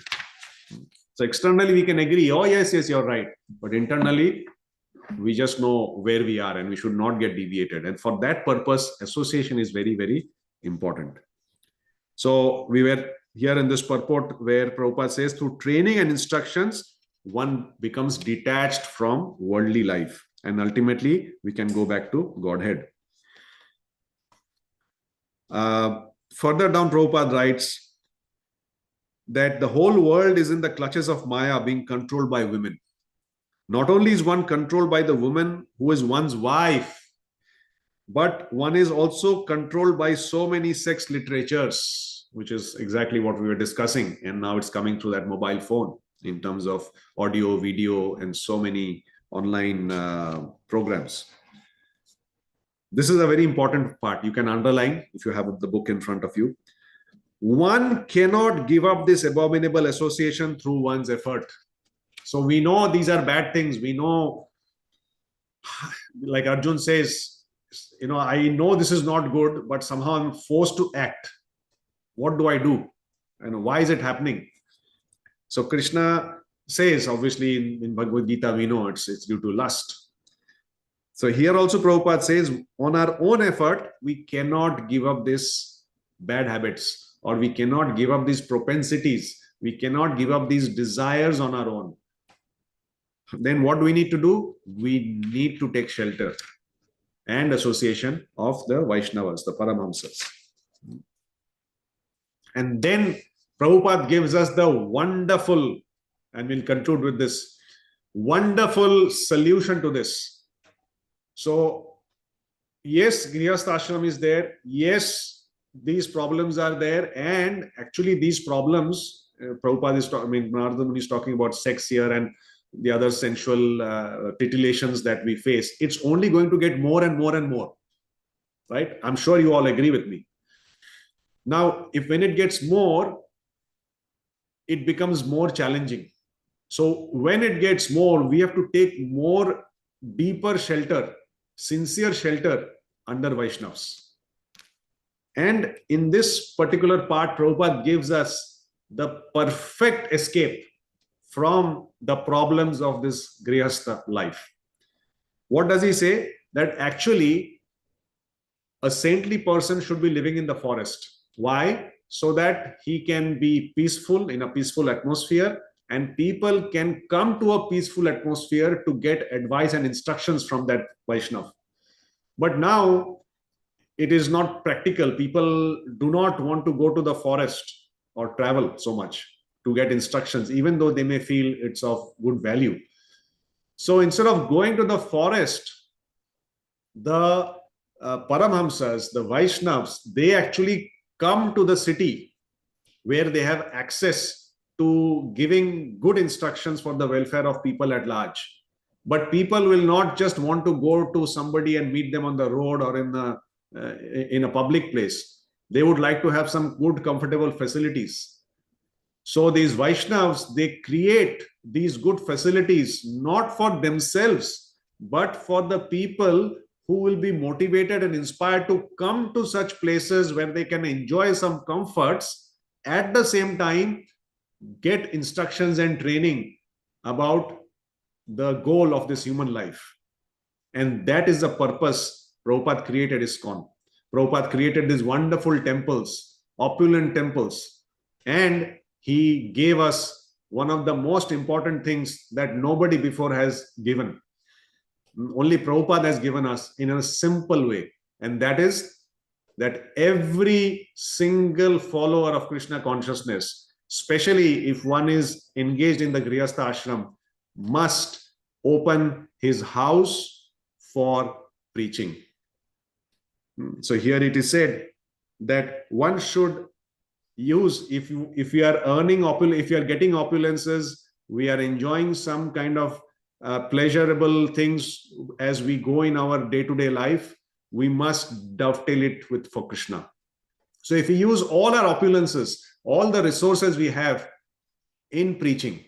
So externally, we can agree, oh, yes, you're right. But internally, we just know where we are and we should not get deviated. And for that purpose, association is very, very important. So we were here in this purport where Prabhupada says, through training and instructions, one becomes detached from worldly life. And ultimately, we can go back to Godhead. Further down, Prabhupada writes that the whole world is in the clutches of Maya, being controlled by women. Not only is one controlled by the woman who is one's wife, but one is also controlled by so many sex literatures, which is exactly what we were discussing. And now it's coming through that mobile phone in terms of audio, video, and so many online programs. This is a very important part. You can underline if you have the book in front of you. One cannot give up this abominable association through one's effort. So we know these are bad things. We know, like Arjun says, I know this is not good, but somehow I'm forced to act. What do I do? And why is it happening? So Krishna says, obviously in Bhagavad Gita, we know it's due to lust. So here also Prabhupada says, on our own effort, we cannot give up these bad habits, or we cannot give up these propensities. We cannot give up these desires on our own. Then what do we need to do? We need to take shelter and association of the Vaishnavas, the Paramahamsas. And then Prabhupada gives us the wonderful, and we'll conclude with this, wonderful solution to this. So, yes, Grihastha ashram is there. Yes, these problems are there. And actually these problems, Prabhupada is talking, Narada Muni is talking about sex here and the other sensual titillations that we face. It's only going to get more and more and more, right? I'm sure you all agree with me. Now, when it gets more, it becomes more challenging. So when it gets more, we have to take more deeper shelter, sincere shelter under Vaishnavas. And in this particular part, Prabhupada gives us the perfect escape from the problems of this Grihastha life. What does he say? That actually a saintly person should be living in the forest. Why? So that he can be peaceful in a peaceful atmosphere, and people can come to a peaceful atmosphere to get advice and instructions from that Vaishnav. But now it is not practical. People do not want to go to the forest or travel so much to get instructions, even though they may feel it's of good value. So instead of going to the forest, the Paramhamsas, the Vaishnavas, they actually come to the city where they have access to giving good instructions for the welfare of people at large. But people will not just want to go to somebody and meet them on the road or in a public place. They would like to have some good, comfortable facilities. So these Vaishnavas, they create these good facilities, not for themselves, but for the people who will be motivated and inspired to come to such places where they can enjoy some comforts, at the same time get instructions and training about the goal of this human life. And that is the purpose Prabhupada created ISKCON. Prabhupada created these wonderful temples, opulent temples, and he gave us one of the most important things that nobody before has given. Only Prabhupada has given us in a simple way, and that is that every single follower of Krishna consciousness, especially if one is engaged in the Grihastha ashram, must open his house for preaching. So here it is said that one should use, if you are earning if you are getting opulences, we are enjoying some kind of pleasurable things as we go in our day-to-day life, we must dovetail it with for Krishna. So if we use all our opulences, all the resources we have in preaching,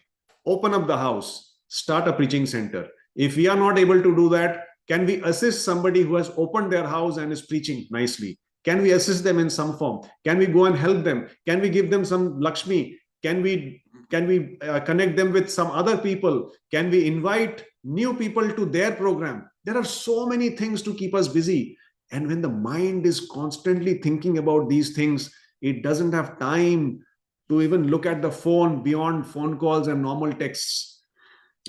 open up the house, start a preaching center. If we are not able to do that, can we assist somebody who has opened their house and is preaching nicely? Can we assist them in some form? Can we go and help them? Can we give them some Lakshmi? Can we connect them with some other people? Can we invite new people to their program? There are so many things to keep us busy. And when the mind is constantly thinking about these things, it doesn't have time to even look at the phone beyond phone calls and normal texts.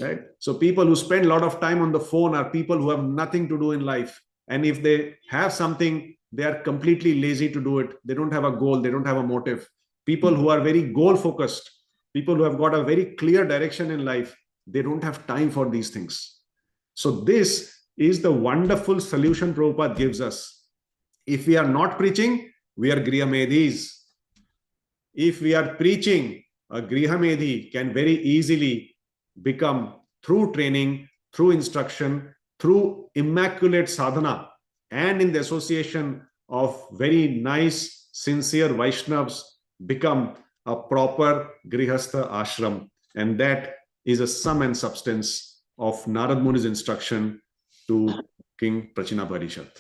Right? So people who spend a lot of time on the phone are people who have nothing to do in life. And if they have something, they are completely lazy to do it. They don't have a goal. They don't have a motive. People who are very goal focused, people who have got a very clear direction in life, they don't have time for these things. So this is the wonderful solution Prabhupada gives us. If we are not preaching, we are Grihamedis. If we are preaching, a Grihamedi can very easily become, through training, through instruction, through immaculate sadhana, and in the association of very nice, sincere Vaishnavas, become a proper Grihastha ashram. And that is a sum and substance of Narad Muni's instruction to King Prachina Parishat.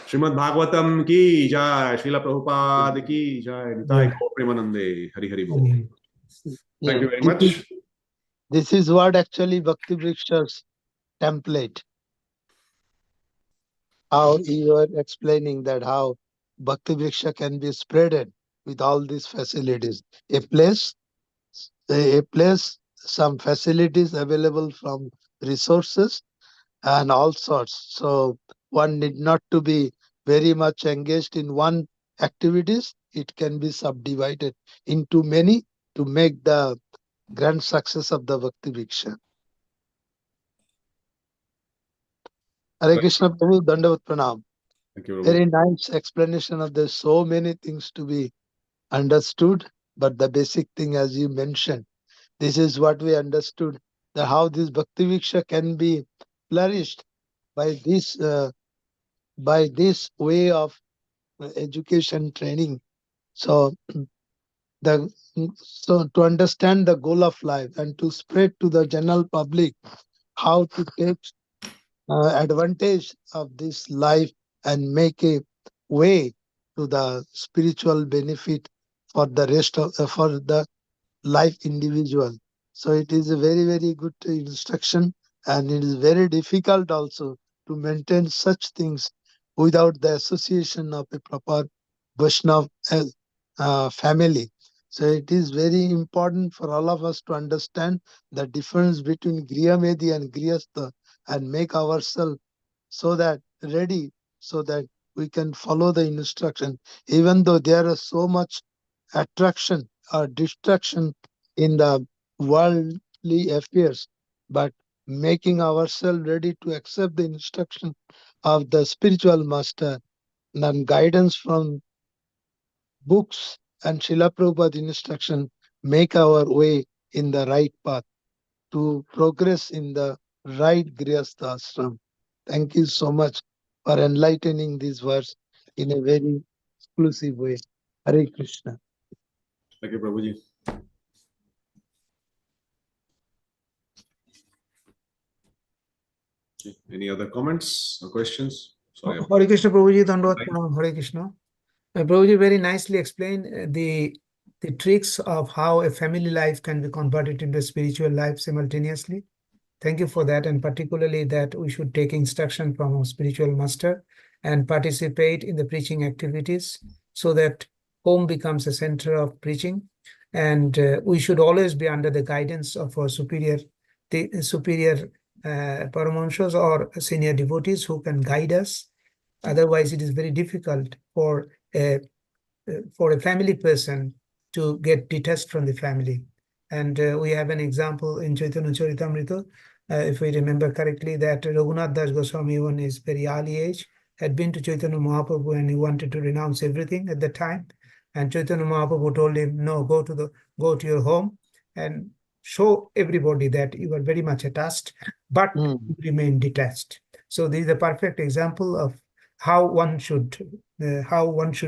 Srimad Bhagavatam ki jai, Srila Prabhupada ki jai, Nitai Gaur Premanande, Hari Hari Bol. Thank you very much. This is what actually Bhakti Vriksha's template. How you are explaining that how Bhakti Vriksha can be spreaded with all these facilities. A place, some facilities available from resources and all sorts. So one need not to be very much engaged in one activities. It can be subdivided into many to make the grand success of the Bhakti Vriksha. Hare Krishna Prabhu, Dandavat Pranam. Thank you, Very nice explanation of there's so many things to be understood, but the basic thing as you mentioned, this is what we understood, that how this Bhakti Vriksha can be flourished by this way of education training. So the so to understand the goal of life and to spread to the general public how to take advantage of this life and make a way to the spiritual benefit for the rest of for the life individual. So it is a very, very good instruction, and it is very difficult also to maintain such things without the association of a proper Vaishnav family. So it is very important for all of us to understand the difference between Griyamedi and Griyastha and make ourselves so that ready, so that we can follow the instruction, even though there is so much attraction or distraction in the worldly affairs, but making ourselves ready to accept the instruction of the spiritual master and guidance from books and Srila Prabhupada instruction, make our way in the right path to progress in the right Grihastha ashram. Thank you so much for enlightening these words in a very exclusive way. Hare Krishna. Thank you, Prabhuji. Okay. Any other comments or questions? Sorry. Hare Krishna, Prabhuji, Dandavat Pranam, Hare Krishna. Prabhuji very nicely explained the tricks of how a family life can be converted into a spiritual life simultaneously. Thank you for that, and particularly that we should take instruction from our spiritual master and participate in the preaching activities so that home becomes a center of preaching. And we should always be under the guidance of our superior Paramahanshas or senior devotees who can guide us. Otherwise, it is very difficult for a family person to get detached from the family. And we have an example in Chaitanya Charitamrita, if we remember correctly, that Raghunath Das Goswami, in his very early age, had been to Chaitanya Mahaprabhu and he wanted to renounce everything at the time. And Chaitanya Mahaprabhu told him, no, go to your home and show everybody that you are very much attached, but you remain detached. So this is a perfect example of how one should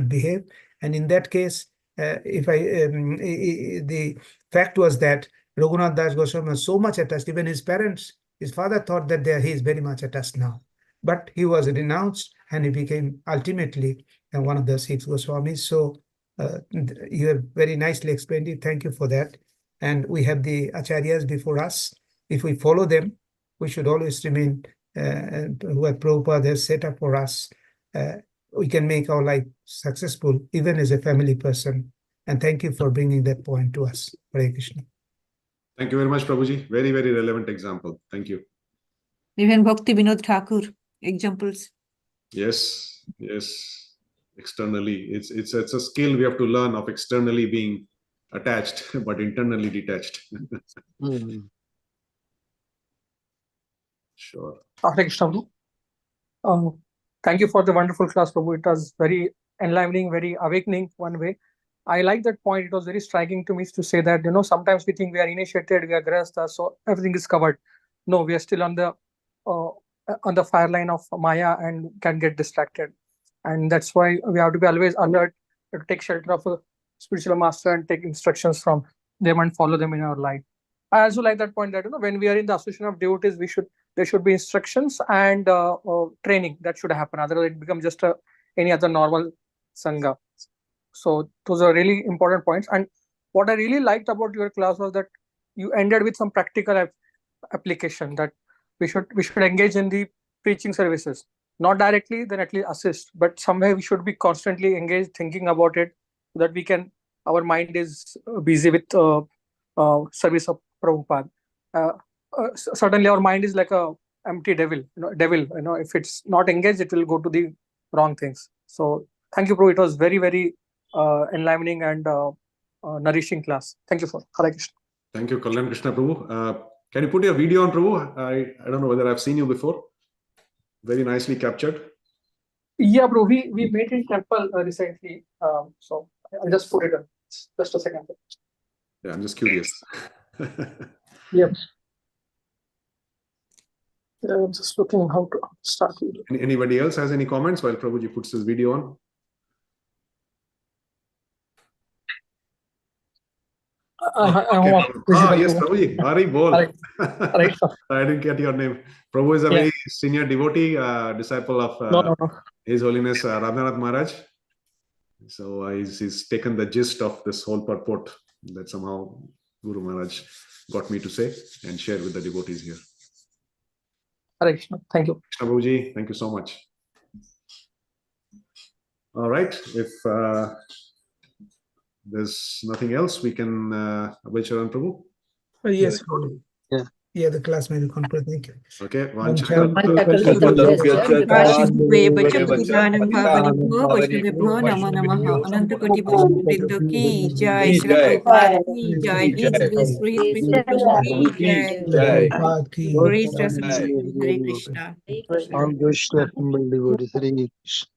behave. And in that case, the fact was that Raghunath Das Goswami was so much attached, even his parents, his father thought that he is very much attached now. But he was renounced and he became ultimately one of the 6 Goswamis. So you have very nicely explained it. Thank you for that. And we have the Acharyas before us. If we follow them, we should always remain what Prabhupada has set up for us. We can make our life successful, even as a family person. And thank you for bringing that point to us. Hare Krishna. Thank you very much, Prabhuji. Very, very relevant example. Thank you. Even Bhakti Vinod Thakur, examples. Yes. Externally, it's a skill we have to learn of externally being attached, but internally detached. Sure. Hare Krishna. Thank you for the wonderful class, Prabhu. It was very enlivening, very awakening one way. I like that point. It was very striking to me to say that, sometimes we think we are initiated, we are grahastha, so everything is covered. No, we are still on the fire line of Maya and can get distracted. And that's why we have to be always alert to take shelter of a spiritual master and take instructions from them and follow them in our life. I also like that point that, when we are in the association of devotees, there should be instructions and training that should happen. Otherwise, it becomes just any other normal sangha. So those are really important points. And what I really liked about your class was that you ended with some practical application that we should engage in the preaching services, not directly, then at least assist, but somewhere we should be constantly engaged, thinking about it, so that our mind is busy with service of Prabhupada. Certainly our mind is like a empty devil. If it's not engaged, it will go to the wrong things. So thank you, Prabhu. It was very, very enlivening and nourishing class. Thank you for Hare Krishna. Thank you, Kalyan Krishna Prabhu. Can you put your video on, Prabhu? I don't know whether I've seen you before. Very nicely captured. Yeah, bro. We made it in temple recently. So I'll just put it on. Just a second. Yeah, I'm just curious. Yep. Just looking how to start video. Anybody else has any comments while Prabhuji puts his video on? Okay, Prabhu. visible. Yes, Prabhuji. Hari bol. Right. Right. I didn't get your name. Prabhu is a Yeah. very senior devotee, disciple of No. His Holiness Radhanath Maharaj. So he's taken the gist of this whole purport that somehow Guru Maharaj got me to say and share with the devotees here. Hare Krishna. Thank you. Krishna Prabhuji, thank you so much. All right, if there's nothing else, we can Abhay Charan Prabhu. Yes. Yeah. Yeah, the class may be concluded. Thank you. Okay, वैष्णवेभ्यो नमो नमः अनंतकोटि वैष्णववृंद की जय श्री प्रभुपाद की जय श्री सुहृत कृष्ण की जय Prabhupada ki Lord, Praise Hare Krishna. all those assembled devotees, Hare Krishna.